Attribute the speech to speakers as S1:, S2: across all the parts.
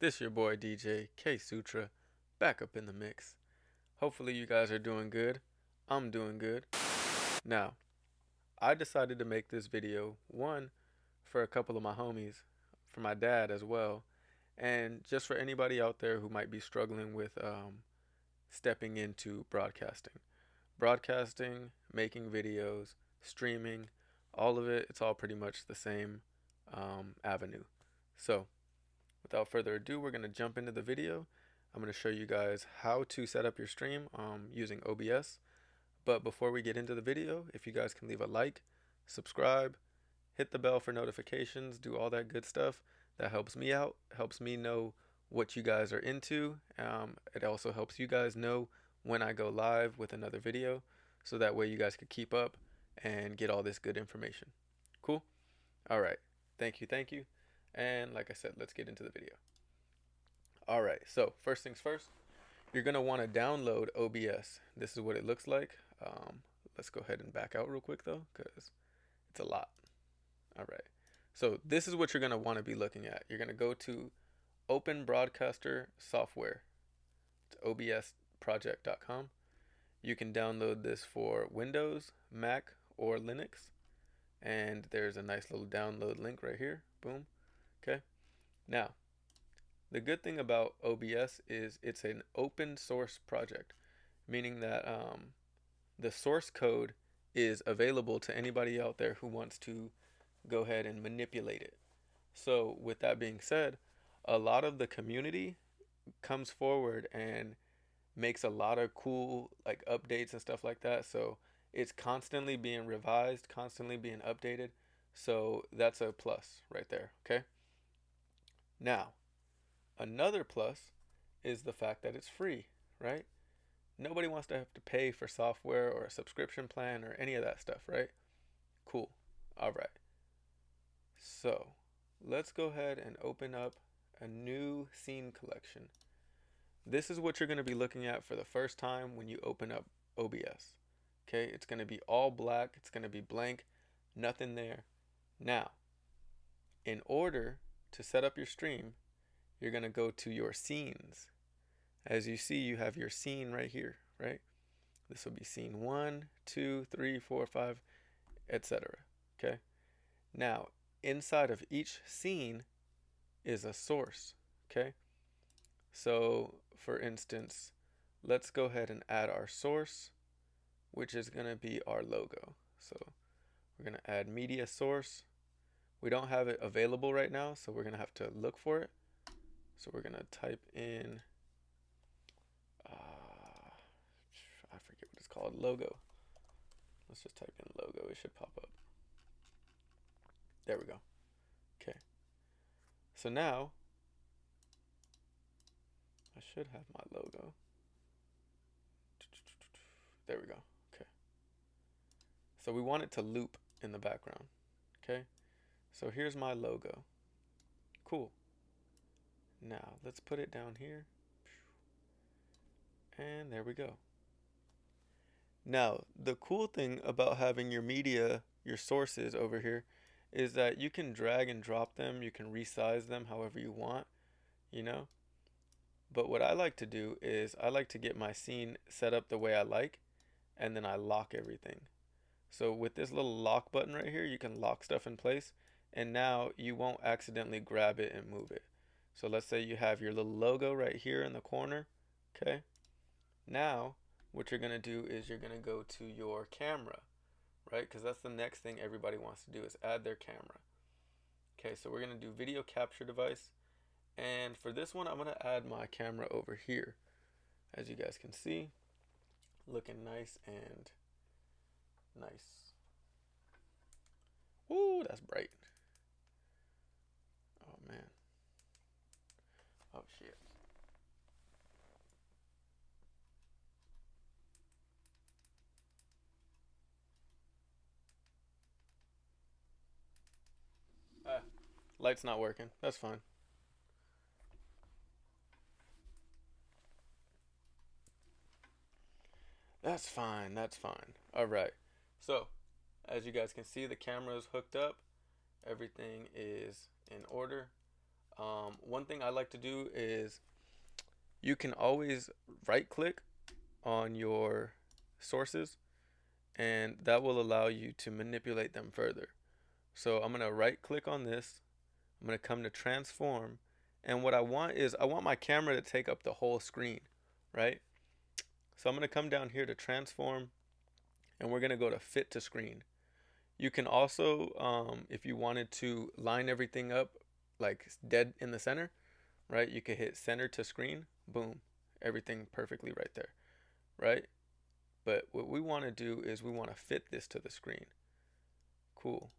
S1: This your boy DJ K Sutra, back up in the mix. Hopefully you guys are doing good. I'm doing good. Now, I decided to make this video one for a couple of my homies, for my dad as well, and just for anybody out there who might be struggling with stepping into broadcasting. Broadcasting, making videos, streaming, all of it, it's all pretty much the same avenue. So, without further ado, we're going to jump into the video. I'm going to show you guys how to set up your stream using OBS. But before we get into the video, if you guys can leave a like, subscribe, hit the bell for notifications, do all that good stuff. That helps me out, helps me know what you guys are into. It also helps you guys know when I go live with another video, so that way you guys can keep up and get all this good information. Cool? All right. Thank you, thank you. And like I said, let's get into the video. All right, so first things first, you're going to want to download OBS. This is what it looks like. Let's go ahead and back out real quick though, because it's a lot. All right, so this is what you're going to want to be looking at. You're going to go to Open Broadcaster Software. It's obsproject.com. You can download this for Windows, Mac, or Linux. And there's a nice little download link right here. Boom. Okay. Now, the good thing about OBS is it's an open source project, meaning that the source code is available to anybody out there who wants to go ahead and manipulate it. So with that being said, a lot of the community comes forward and makes a lot of cool like updates and stuff like that. So it's constantly being revised, constantly being updated. So that's a plus right there, okay? Now, another plus is the fact that it's free, right? Nobody wants to have to pay for software or a subscription plan or any of that stuff, right? Cool. All right. So let's go ahead and open up a new scene collection. This is what you're going to be looking at for the first time when you open up OBS. Okay, it's going to be all black. It's going to be blank. Nothing there. Now, in order to set up your stream, you're going to go to your scenes. As you see, you have your scene right here, right? This will be scene 1, 2, 3, 4, 5, etc. Okay? Now, inside of each scene is a source, okay? So, for instance, let's go ahead and add our source, which is going to be our logo. So, we're going to add media source. We don't have it available right now, so we're going to have to look for it. So we're going to type in, I forget what it's called, logo. Let's just type in logo. It should pop up. There we go. Okay. So now, I should have my logo. There we go. Okay. So we want it to loop in the background. Okay. So here's my logo. Cool. Now let's put it down here. And there we go. Now, the cool thing about having your media, your sources over here, is that you can drag and drop them. You can resize them however you want, you know. But what I like to do is I like to get my scene set up the way I like, and then I lock everything. So with this little lock button right here, you can lock stuff in place, and now you won't accidentally grab it and move it. So let's say you have your little logo right here in the corner, okay? Now, what you're gonna do is you're gonna go to your camera, right? Because that's the next thing everybody wants to do is add their camera. Okay, so we're gonna do video capture device. And for this one, I'm gonna add my camera over here. As you guys can see, looking nice and nice. Woo, that's bright. Oh man. Oh shit. Light's not working. That's fine. That's fine. That's fine. All right. So, as you guys can see, the camera is hooked up. Everything is in order. One thing I like to do is you can always right click on your sources, and that will allow you to manipulate them further. So I'm going to right click on this. I'm going to come to transform. And what I want is I want my camera to take up the whole screen, right? So I'm going to come down here to transform, and we're going to go to fit to screen. You can also, if you wanted to line everything up like dead in the center, right? You could hit center to screen, boom, everything perfectly right there, right? But what we want to do is we want to fit this to the screen. Cool.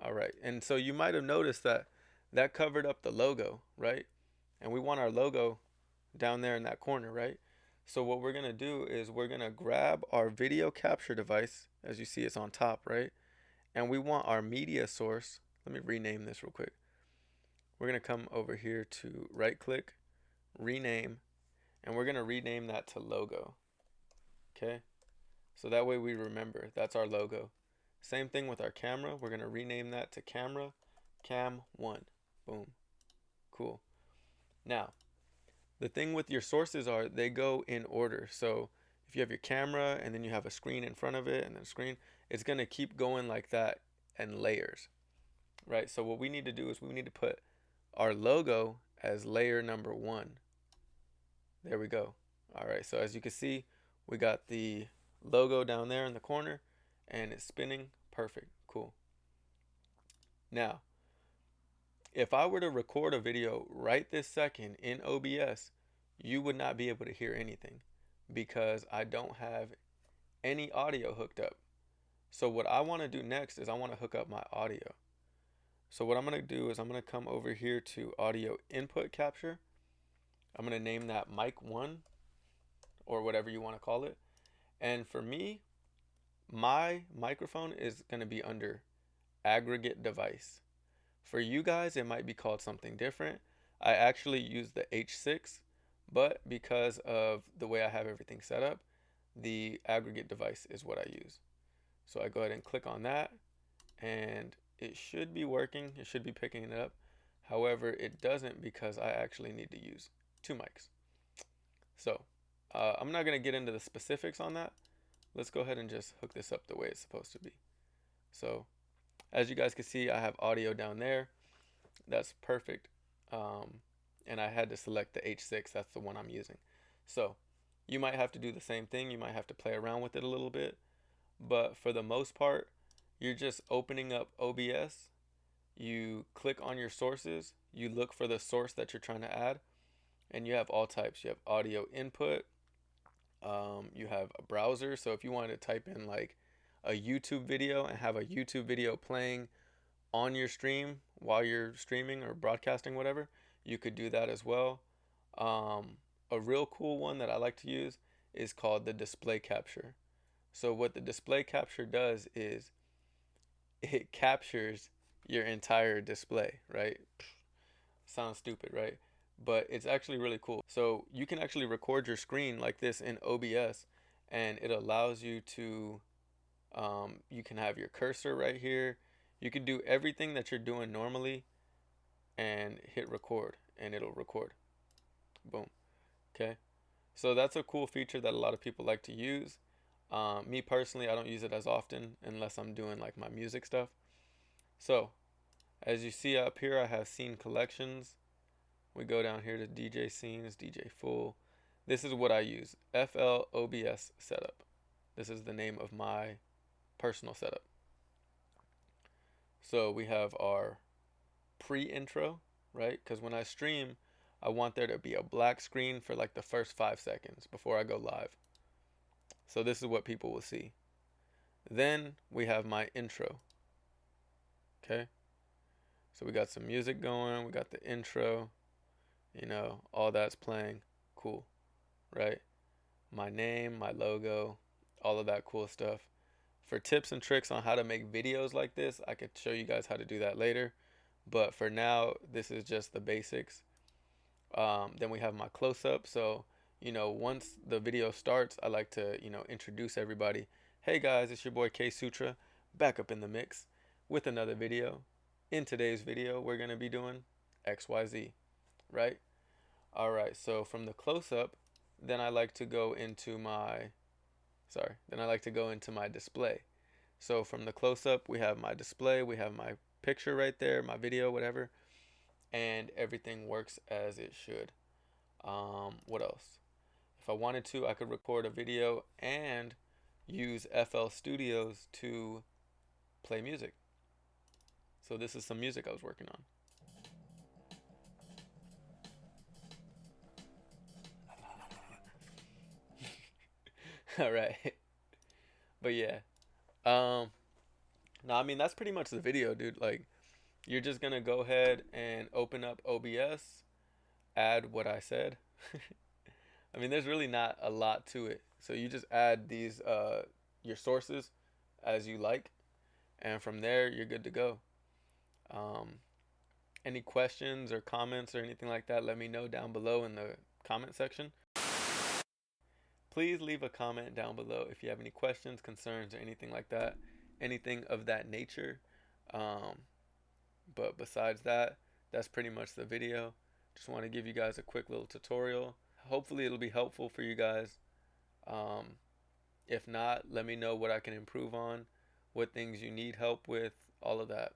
S1: All right. And so you might have noticed that that covered up the logo, right? And we want our logo down there in that corner, right? So what we're going to do is we're going to grab our video capture device. As you see, it's on top, right? And we want our media source. Let me rename this real quick. We're going to come over here to right click, rename, and we're going to rename that to logo. Okay? So that way we remember that's our logo. Same thing with our camera. We're going to rename that to camera, cam1. Boom. Cool. Now, the thing with your sources are they go in order. So if you have your camera and then you have a screen in front of it and then a screen, it's going to keep going like that in layers, right? So what we need to do is we need to put our logo as layer number 1. There we go. All right, so as you can see, we got the logo down there in the corner and it's spinning. Perfect. Cool. Now, if I were to record a video right this second in OBS, you would not be able to hear anything because I don't have any audio hooked up. So what I want to do next is I want to hook up my audio. So what I'm going to do is I'm going to come over here to audio input capture. I'm going to name that mic 1 or whatever you want to call it. And for me, my microphone is going to be under aggregate device. For you guys, it might be called something different. I actually use the H6, but because of the way I have everything set up, the aggregate device is what I use. So I go ahead and click on that, and it should be working. It should be picking it up. However, it doesn't because I actually need to use 2 mics. So I'm not going to get into the specifics on that. Let's go ahead and just hook this up the way it's supposed to be. So as you guys can see, I have audio down there. That's perfect. And I had to select the H6. That's the one I'm using. So you might have to do the same thing. You might have to play around with it a little bit. But for the most part, you're just opening up OBS. You click on your sources. You look for the source that you're trying to add. And you have all types. You have audio input. You have a browser. So if you wanted to type in like a YouTube video and have a YouTube video playing on your stream while you're streaming or broadcasting, whatever, you could do that as well. A real cool one that I like to use is called the display capture. So what the display capture does is it captures your entire display, right? Sounds stupid, right? But it's actually really cool. So you can actually record your screen like this in OBS, and it allows you to, you can have your cursor right here. You can do everything that you're doing normally and hit record, and it'll record. Boom. Okay. So that's a cool feature that a lot of people like to use. Me personally, I don't use it as often unless I'm doing like my music stuff. So as you see up here, I have scene collections. We go down here to DJ scenes, DJ full. This is what I use, FL OBS setup. This is the name of my personal setup. So we have our pre-intro, right? Because when I stream, I want there to be a black screen for like the first 5 seconds before I go live. So this is what people will see. Then we have my intro. Okay. So we got some music going. We got the intro. You know, all that's playing. Cool. Right? My name, my logo, all of that cool stuff. For tips and tricks on how to make videos like this, I could show you guys how to do that later. But for now, this is just the basics. Then we have my close-up. So, you know, once the video starts, I like to, you know, introduce everybody. Hey guys, it's your boy K Sutra, back up in the mix with another video. In today's video, we're going to be doing XYZ, right? All right, so from the close-up, then I like to go into my, then I like to go into my display. So from the close-up, we have my display, we have my picture right there, my video, whatever, and everything works as it should. What else? If I wanted to, I could record a video and use FL Studios to play music. So this is some music I was working on. All right. But yeah. No, I mean that's pretty much the video, dude. Like you're just gonna go ahead and open up OBS, add what I said. I mean, there's really not a lot to it. So you just add these your sources as you like, and from there you're good to go. Um, any questions or comments or anything like that, let me know down below in the comment section. Please leave a comment down below if you have any questions, concerns, or anything like that, anything of that nature. But besides that, that's pretty much the video. Just want to give you guys a quick little tutorial. Hopefully it'll be helpful for you guys. If not, let me know what I can improve on, what things you need help with, all of that.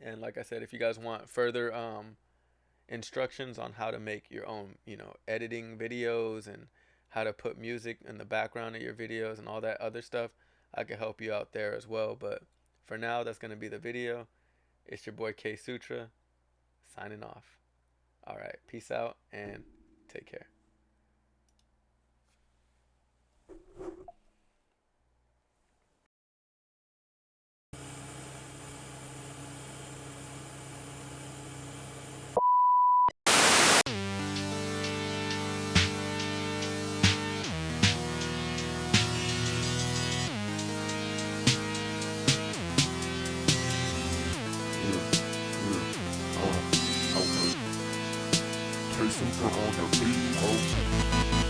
S1: And like I said, if you guys want further instructions on how to make your own, editing videos and how to put music in the background of your videos and all that other stuff, I can help you out there as well. But for now, that's going to be the video. It's your boy K Sutra signing off. All right, peace out and take care.
S2: Chasing for all the people.